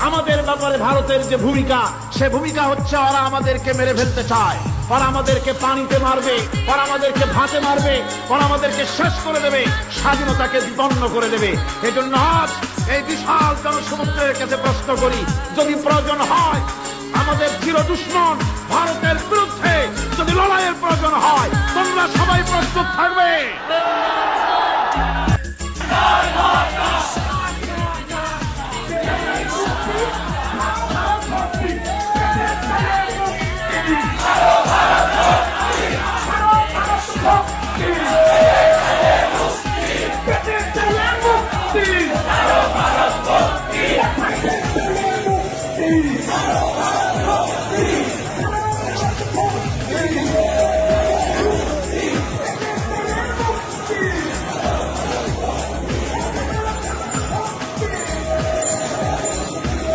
আমাদের ব্যাপারে ভারতের যে ভূমিকা, সে ভূমিকা হচ্ছে ওরা আমাদেরকে মেরে ফেলতে চায়, ওরা আমাদেরকে পানিতে মারবে, ওরা আমাদেরকে ভাতে মারবে, ওরা আমাদেরকে শেষ করে দেবে, স্বাধীনতাকে বিপন্ন করে দেবে। এজন্য আজ এই বিশাল জনসমুদ্রের কাছে প্রশ্ন করি, যদি প্রয়োজন হয় আমাদের চির দুশ্মন ভারতের বিরুদ্ধে যদি লড়াইয়ের প্রয়োজন হয়, তোমরা সবাই প্রস্তুত থাকবে। Sim!